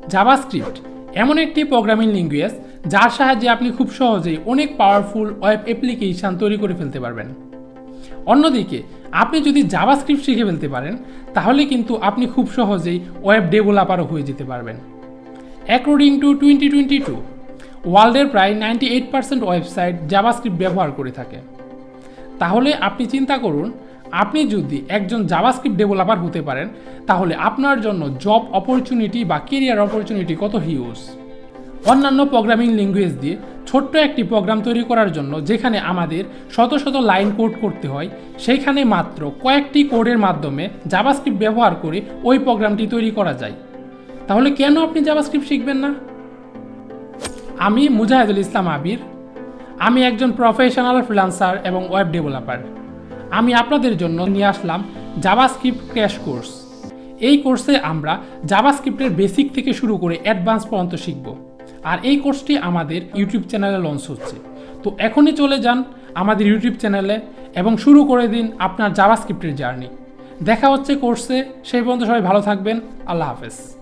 JavaScript এমন একটি programming language যার সাহায্যে আপনি খুব সহজেই অনেক পাওয়ারফুল ওয়েব অ্যাপ্লিকেশন তৈরি করে ফেলতে পারবেন। অন্যদিকে আপনি যদি জাভাস্ক্রিপ্ট শিখে ফেলতে পারেন তাহলে কিন্তু আপনি খুব সহজেই ওয়েব ডেভেলপারও হয়ে যেতে পারবেন। অ্যাকর্ডিং টু 2022 ওয়ার্ল্ডের প্রায় 98% ওয়েবসাইট জাভাস্ক্রিপ্ট ব্যবহার করে থাকে। তাহলে আপনি চিন্তা করুন, আপনি যদি একজন জাভাস্ক্রিপ্ট ডেভেলপার হতে পারেন তাহলে আপনার জন্য জব অপরচুনিটি বা কেরিয়ার অপরচুনিটি কত হিউজ। অন্যান্য প্রোগ্রামিং ল্যাঙ্গুয়েজ দিয়ে ছোট্ট একটি প্রোগ্রাম তৈরি করার জন্য যেখানে আমাদের শত শত লাইন কোড করতে হয়, সেইখানে মাত্র কয়েকটি কোডের মাধ্যমে জাভাস্ক্রিপ্ট ব্যবহার করে ওই প্রোগ্রামটি তৈরি করা যায়। তাহলে কেন আপনি জাভাস্ক্রিপ্ট শিখবেন না? আমি মুজাহিদুল ইসলাম আবির। আমি একজন প্রফেশনাল ফ্রিল্যান্সার এবং ওয়েব ডেভেলপার। আমি আপনাদের জন্য নিয়ে আসলাম জাভাস্ক্রিপ্ট ক্র্যাশ কোর্স। এই কোর্সে আমরা জাভাস্ক্রিপ্টের বেসিক থেকে শুরু করে অ্যাডভান্স পর্যন্ত শিখব। আর এই কোর্সটি আমাদের ইউটিউব চ্যানেলে লঞ্চ হচ্ছে। তো এখনই চলে যান আমাদের ইউটিউব চ্যানেলে এবং শুরু করে দিন আপনার জাভাস্ক্রিপ্টের জার্নি। দেখা হচ্ছে কোর্সে। সেই পর্যন্ত সবাই ভালো থাকবেন। আল্লাহ হাফেজ।